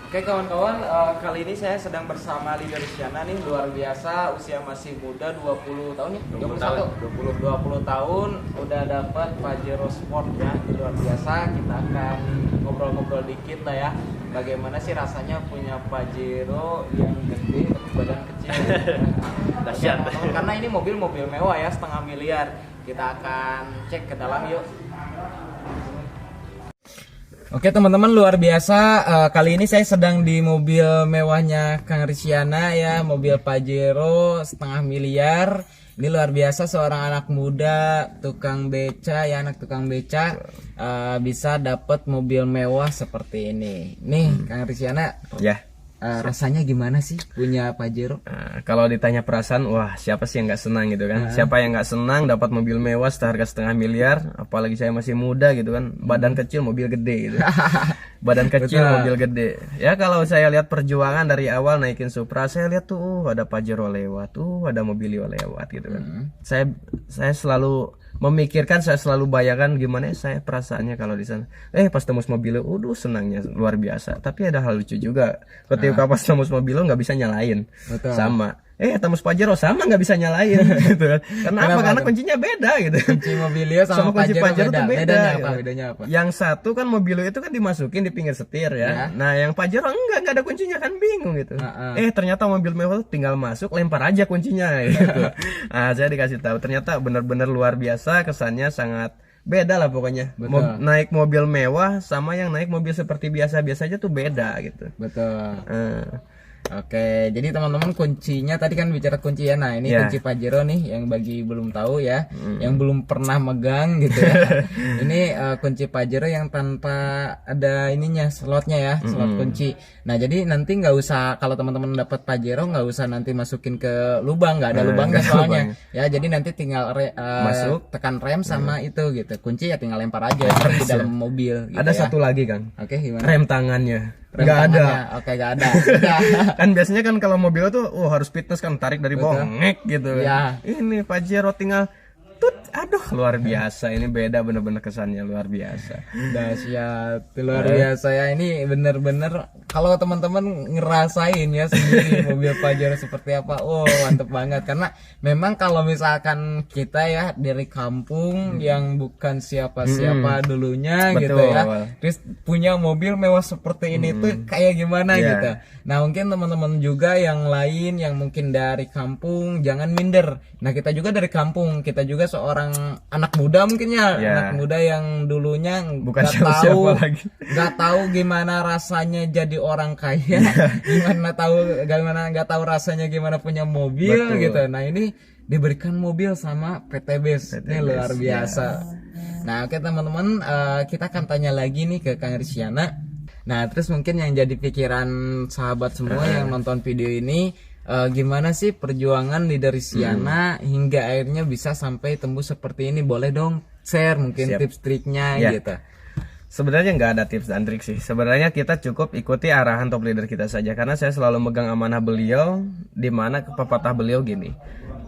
Oke kawan-kawan, kali ini saya sedang bersama Leader Isyana nih, luar biasa, usia masih muda, 20 tahun ya? 20 tahun, udah dapat Pajero Sport ya, luar biasa. Kita akan ngobrol-ngobrol dikit lah ya, bagaimana sih rasanya punya Pajero yang gede tapi badan kecil. Dahsyat. Karena ini mobil-mobil mewah ya, setengah miliar. Kita akan cek ke dalam yuk. Oke teman-teman, luar biasa, kali ini saya sedang di mobil mewahnya Kang Risyana ya, mobil Pajero setengah miliar. Ini luar biasa, seorang anak muda tukang beca ya, anak tukang beca bisa dapat mobil mewah seperti ini. Nih Kang Risyana Ya. rasanya gimana sih punya Pajero? Kalau ditanya perasaan, wah siapa sih yang nggak senang gitu kan? Siapa yang nggak senang dapat mobil mewah seharga setengah miliar? Apalagi saya masih muda gitu kan, badan kecil mobil gede gitu. Badan kecil Betul. mobil gede. Ya kalau saya lihat perjuangan dari awal naikin Supra, saya lihat tuh ada Pajero lewat, ada Mobilio lewat gitu kan. Saya selalu memikirkan, saya selalu bayangkan gimana saya perasaannya kalau di sana. Pas tembus Mobilio, senangnya luar biasa. Tapi ada hal lucu juga. Ketika pas tembus Mobilio nggak bisa nyalain. Betul. Sama. Tembus Pajero sama nggak bisa nyalain gitu kan. Kenapa? Karena tuh? kuncinya beda gitu. Kunci Mobilio sama kunci Pajero beda. tuh beda. Bedanya apa? gitu. Bedanya apa? Yang satu kan Mobilio itu kan dimasukin di pinggir setir ya. Ya. Nah, yang Pajero nggak ada kuncinya, kan bingung gitu. Ternyata mobil mewah tuh tinggal masuk, lempar aja kuncinya gitu. Saya dikasih tahu ternyata benar-benar luar biasa, kesannya sangat beda lah pokoknya. Betul. Naik mobil mewah sama yang naik mobil seperti biasa-biasa aja tuh beda gitu. Betul. Oke, jadi teman-teman kuncinya tadi kan bicara kunci ya. Nah, ini Ya. kunci Pajero nih yang bagi belum tahu ya, yang belum pernah megang gitu ya. Ini kunci Pajero yang tanpa ada ininya, slotnya ya, slot kunci. Nah, jadi nanti nggak usah, kalau teman-teman dapat Pajero nggak usah nanti masukin ke lubang, nggak ada lubangnya nggak ada soalnya. lubangnya. Ya, jadi nanti tinggal Masuk. tekan rem sama itu gitu. Kunci ya tinggal lempar aja di dalam mobil gitu Ada ya. satu lagi Kang. Oke, gimana? Rem tangannya. Rem Nggak ada. tangannya. Oke, nggak ada. Udah. Kan biasanya kan kalau mobil tuh harus fitness kan, tarik dari bawah Betul. ngek gitu kan. Ya. Ini Pajero tinggal tut, aduh luar biasa, ini beda bener-bener kesannya luar biasa. Dahsyat, luar biasa ya. Ini bener-bener kalau teman-teman ngerasain ya sendiri mobil Pajero seperti apa, mantep banget. Karena memang kalau misalkan kita ya dari kampung yang bukan siapa-siapa dulunya gitu Betul. ya, terus punya mobil mewah seperti ini tuh kayak gimana Iya. gitu. Nah mungkin teman-teman juga yang lain yang mungkin dari kampung jangan minder. Nah kita juga dari kampung, kita juga seorang anak muda mungkin ya, Ya. anak muda yang dulunya Bukan nggak siapa-siapa tahu lagi. nggak tahu gimana rasanya jadi orang kaya, nggak tahu rasanya gimana punya mobil. Betul. Gitu. Nah ini diberikan mobil sama PT BES, ini luar biasa. Nah oke teman-teman, kita akan tanya lagi nih ke Kang Risyana. Nah terus mungkin yang jadi pikiran sahabat semua yang nonton video ini, gimana sih perjuangan Leader Risyana hingga akhirnya bisa sampai tembus seperti ini? Boleh dong share mungkin Siap. tips triknya Ya. gitu. Sebenarnya nggak ada tips dan trik sih. Sebenarnya kita cukup ikuti arahan top leader kita saja, karena saya selalu megang amanah beliau, di mana pepatah beliau gini.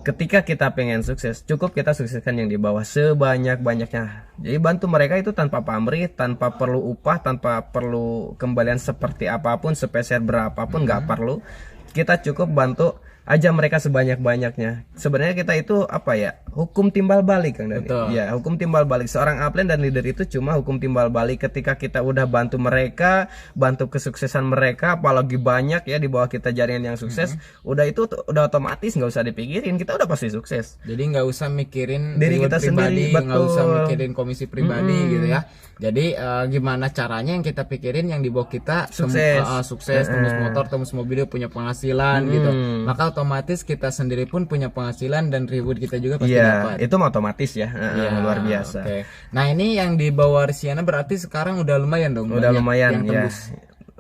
Ketika kita pengen sukses, cukup kita sukseskan yang di bawah sebanyak-banyaknya. Jadi bantu mereka itu tanpa pamrih, tanpa perlu upah, tanpa perlu kembalian seperti apapun, sepeser berapapun, nggak perlu. Kita cukup bantu aja mereka sebanyak-banyaknya. Sebenarnya kita itu apa ya? Hukum timbal balik Kang Dani. Betul. Ya, hukum timbal balik. Seorang upline dan leader itu cuma hukum timbal balik. Ketika kita udah bantu mereka, bantu kesuksesan mereka, apalagi banyak ya di bawah kita jaringan yang sukses, udah itu udah otomatis nggak usah dipikirin, kita udah pasti sukses. Jadi nggak usah mikirin Diri reward kita pribadi, sendiri, nggak usah betul. mikirin komisi pribadi gitu ya. Jadi gimana caranya yang kita pikirin yang di bawah kita Sukses. sukses, tembus motor, tembus mobil, punya penghasilan gitu. Maka otomatis kita sendiri pun punya penghasilan dan reward kita juga pasti dapat. Itu mah otomatis ya. Iya, Luar biasa. oke. Nah ini yang di bawah Risyana berarti sekarang udah lumayan dong. Udah banyak lumayan yang ya. tembus.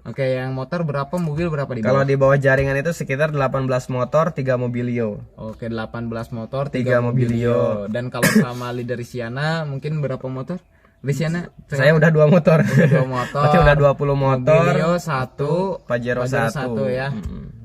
Oke, yang motor berapa, mobil berapa di Kalau bawah? di bawah jaringan itu sekitar 18 motor, 3 mobilio. Oke, 18 motor, 3 Tiga mobilio. mobilio. Dan kalau sama Leader Risyana mungkin berapa motor? Risyana? Saya udah 2 motor. Udah 2 motor. Berarti udah 20 motor. Mobilio 1, Pajero 1 ya.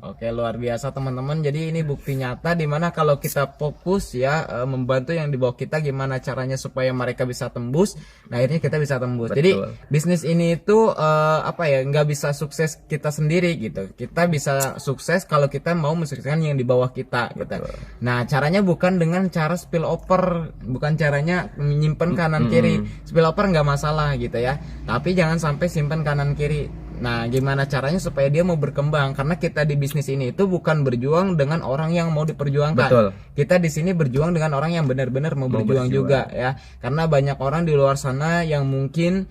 Oke, luar biasa teman-teman. Jadi ini bukti nyata dimana kalau kita fokus ya membantu yang di bawah kita, gimana caranya supaya mereka bisa tembus. Nah akhirnya kita bisa tembus. Betul. Jadi bisnis ini itu apa ya, nggak bisa sukses kita sendiri gitu. Kita bisa sukses kalau kita mau mensukseskan yang di bawah kita gitu. Nah caranya bukan dengan cara spill over, bukan caranya menyimpan kanan kiri. Spill over nggak masalah gitu ya, tapi jangan sampai simpan kanan kiri. Nah, gimana caranya supaya dia mau berkembang? Karena kita di bisnis ini itu bukan berjuang dengan orang yang mau diperjuangkan. Betul. Kita di sini berjuang dengan orang yang benar-benar mau berjuang juga ya. Karena banyak orang di luar sana yang mungkin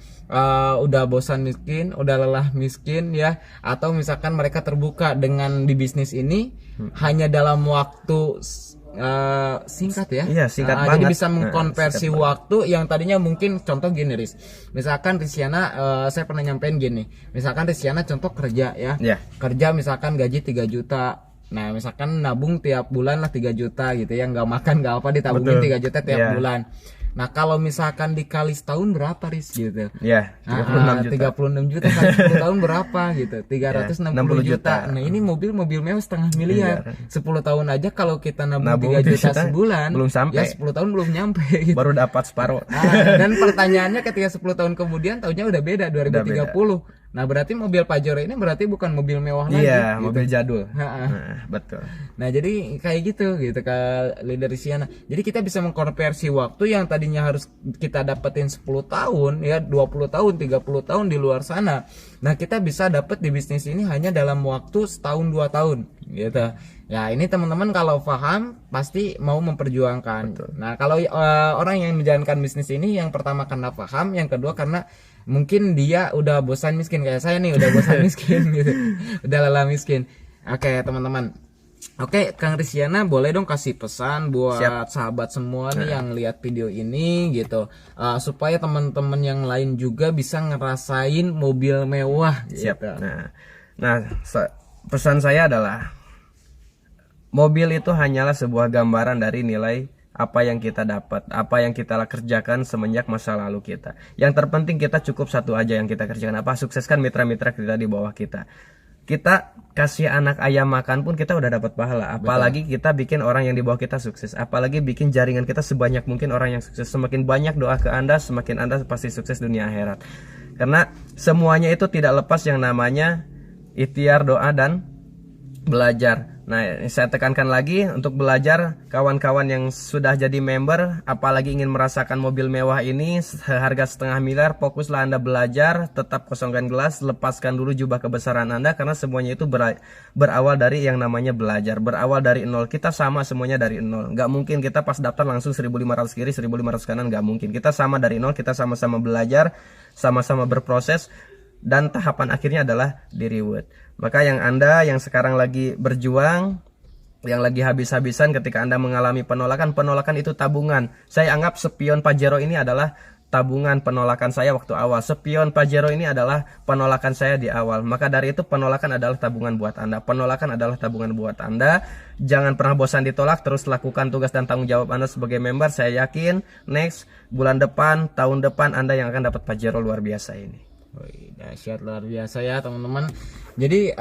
udah bosan miskin, udah lelah miskin ya, atau misalkan mereka terbuka dengan di bisnis ini hanya dalam waktu singkat ya. Iya, singkat banget. Jadi bisa mengkonversi waktu yang tadinya mungkin, contoh gini Riz. Misalkan Risyana, saya pernah nyampein gini. Misalkan Risyana contoh kerja ya. Kerja misalkan gaji 3 juta. Nah, misalkan nabung tiap bulan lah 3 juta gitu ya. Nggak makan nggak apa, ditabungin 3 juta tiap bulan. Nah, kalau misalkan dikali setahun berapa Riz gitu? Iya, 36 juta kali 10 tahun berapa gitu? 360 juta. Nah, ini mobil mewah setengah miliar. 10 tahun aja kalau kita nabung 3 juta sebulan, belum sampai. Ya 10 tahun belum nyampe gitu. Baru dapat separuh. Dan pertanyaannya ketika 10 tahun kemudian tahunnya udah beda 2030. Nah, berarti mobil Pajero ini berarti bukan mobil mewah lagi. Iya, gitu. mobil jadul. Nah, betul. Nah, jadi kayak gitu ke leader Risyana. Jadi kita bisa mengkonversi waktu yang tadinya harus kita dapetin 10 tahun ya, 20 tahun, 30 tahun di luar sana. Nah, kita bisa dapet di bisnis ini hanya dalam waktu setahun 2 tahun gitu. Ya, ini teman-teman kalau paham pasti mau memperjuangkan. Betul. Nah, kalau orang yang menjalankan bisnis ini, yang pertama karena paham, yang kedua karena mungkin dia udah bosan miskin kayak saya nih, udah bosan miskin gitu. Udah lelah miskin. Oke, teman-teman. Oke, Kang Risyana boleh dong kasih pesan buat sahabat semua nih yang lihat video ini gitu, supaya teman-teman yang lain juga bisa ngerasain mobil mewah. Gitu. Nah, pesan saya adalah mobil itu hanyalah sebuah gambaran dari nilai apa yang kita dapat, apa yang kita kerjakan semenjak masa lalu kita. Yang terpenting kita cukup satu aja yang kita kerjakan, apa? Sukseskan mitra-mitra kita di bawah kita. Kita kasih anak ayam makan pun kita udah dapat pahala. Apalagi kita bikin orang yang di bawah kita sukses. Apalagi bikin jaringan kita sebanyak mungkin orang yang sukses. Semakin banyak doa ke Anda, semakin Anda pasti sukses dunia akhirat. Karena semuanya itu tidak lepas yang namanya ikhtiar, doa, dan belajar. Nah, saya tekankan lagi untuk belajar, kawan-kawan yang sudah jadi member, apalagi ingin merasakan mobil mewah ini seharga setengah miliar, fokuslah Anda belajar, tetap kosongkan gelas, lepaskan dulu jubah kebesaran Anda, karena semuanya itu berawal dari yang namanya belajar, berawal dari nol. Kita sama semuanya dari nol. Nggak mungkin kita pas daftar langsung 1.500 kiri, 1.500 kanan, nggak mungkin. Kita sama dari nol, kita sama-sama belajar, sama-sama berproses, dan tahapan akhirnya adalah di reward. Maka yang Anda yang sekarang lagi berjuang, yang lagi habis-habisan ketika Anda mengalami penolakan itu tabungan. Saya anggap spion Pajero ini adalah tabungan penolakan saya waktu awal. Spion Pajero ini adalah penolakan saya di awal. Maka dari itu penolakan adalah tabungan buat Anda. Penolakan adalah tabungan buat Anda. Jangan pernah bosan ditolak, terus lakukan tugas dan tanggung jawab Anda sebagai member. Saya yakin next bulan depan, tahun depan Anda yang akan dapat Pajero luar biasa ini. Dahsyat, luar biasa ya teman-teman. Jadi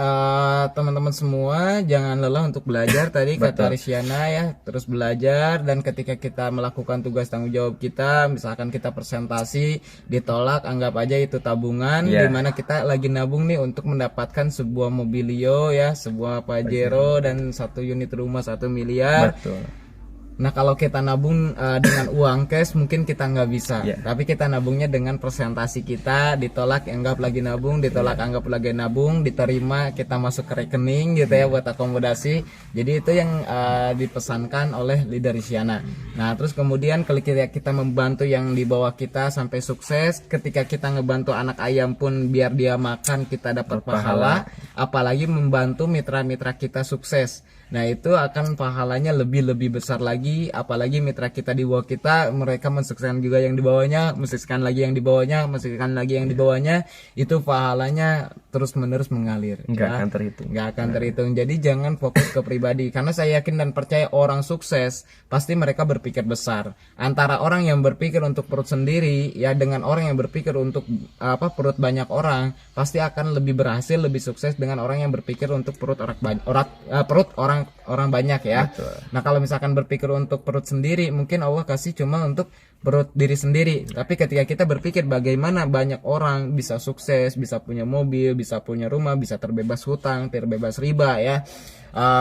teman-teman semua jangan lelah untuk belajar tadi kata Risyana ya, terus belajar. Dan ketika kita melakukan tugas tanggung jawab kita, misalkan kita presentasi ditolak, anggap aja itu tabungan, dimana kita lagi nabung nih untuk mendapatkan sebuah mobilio ya, sebuah Pajero dan 1 unit rumah 1 miliar. Nah, kalau kita nabung dengan uang cash mungkin kita nggak bisa, tapi kita nabungnya dengan presentasi kita, ditolak anggap lagi nabung, ditolak anggap lagi nabung, diterima kita masuk ke rekening gitu ya buat akomodasi. Jadi itu yang dipesankan oleh leader Risyana. Nah, terus kemudian kalau kita membantu yang di bawah kita sampai sukses, ketika kita ngebantu anak ayam pun biar dia makan kita dapat pahala, apalagi membantu mitra-mitra kita sukses. Nah itu akan pahalanya lebih besar lagi, apalagi mitra kita di bawah kita, mereka mensukseskan juga yang di bawahnya, mensukseskan lagi yang di bawahnya, mensukseskan lagi yang di bawahnya, itu pahalanya terus menerus mengalir. Nggak akan terhitung. Nggak akan terhitung. Jadi jangan fokus ke pribadi, karena saya yakin dan percaya orang sukses pasti mereka berpikir besar. Antara orang yang berpikir untuk perut sendiri ya dengan orang yang berpikir untuk perut banyak orang, pasti akan lebih berhasil, lebih sukses dengan orang yang berpikir untuk perut orang banyak ya. Betul. Nah kalau misalkan berpikir untuk perut sendiri, mungkin Allah kasih cuma untuk perut diri sendiri. Tapi ketika kita berpikir bagaimana banyak orang bisa sukses, bisa punya mobil, bisa punya rumah, bisa terbebas hutang, terbebas riba ya.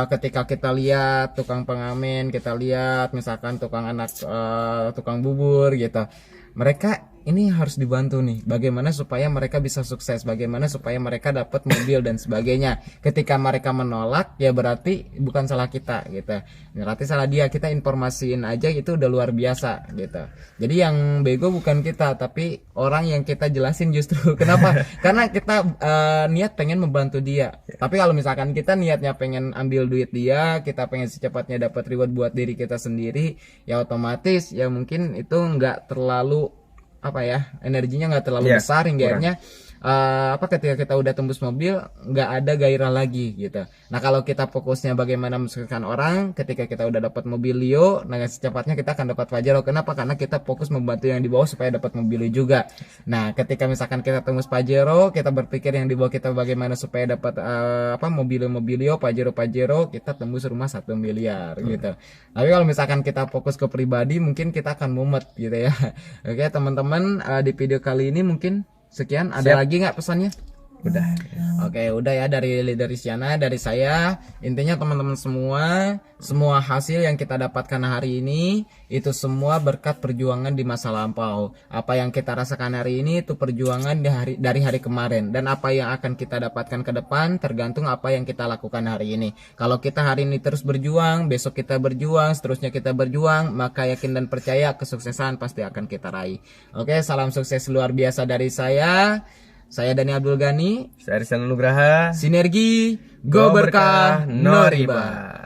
Ketika kita lihat tukang pengamen, kita lihat misalkan tukang bubur gitu, mereka ini harus dibantu nih, bagaimana supaya mereka bisa sukses, bagaimana supaya mereka dapat mobil dan sebagainya. Ketika mereka menolak ya berarti bukan salah kita gitu, berarti salah dia. Kita informasiin aja itu udah luar biasa gitu. Jadi yang bego bukan kita, tapi orang yang kita jelasin justru. Kenapa? Karena kita niat pengen membantu dia. Tapi kalau misalkan kita niatnya pengen ambil duit dia, kita pengen secepatnya dapat reward buat diri kita sendiri, ya otomatis ya mungkin itu nggak terlalu energinya nggak terlalu besar hingga akhirnya ketika kita udah tembus mobil nggak ada gairah lagi gitu. Nah kalau kita fokusnya bagaimana mensukseskan orang, ketika kita udah dapat mobil Leo, nah secepatnya kita akan dapat Pajero. Kenapa? Karena kita fokus membantu yang di bawah supaya dapat mobil Leo juga. Nah ketika misalkan kita tembus Pajero, kita berpikir yang di bawah kita bagaimana supaya dapat mobil Leo, Pajero, kita tembus rumah 1 miliar gitu. Tapi kalau misalkan kita fokus ke pribadi, mungkin kita akan mumet gitu ya. Oke teman-teman, di video kali ini mungkin sekian. Ada lagi nggak pesannya? Udah. Oke, udah ya dari Siana, dari saya. Intinya teman-teman semua hasil yang kita dapatkan hari ini itu semua berkat perjuangan di masa lampau. Apa yang kita rasakan hari ini itu perjuangan dari hari kemarin, dan apa yang akan kita dapatkan ke depan tergantung apa yang kita lakukan hari ini. Kalau kita hari ini terus berjuang, besok kita berjuang, seterusnya kita berjuang, maka yakin dan percaya kesuksesan pasti akan kita raih. Oke, salam sukses luar biasa dari saya. Saya Dani Abdul Ghani. Saya Rizal Nugraha. Sinergi, go berkah, no riba.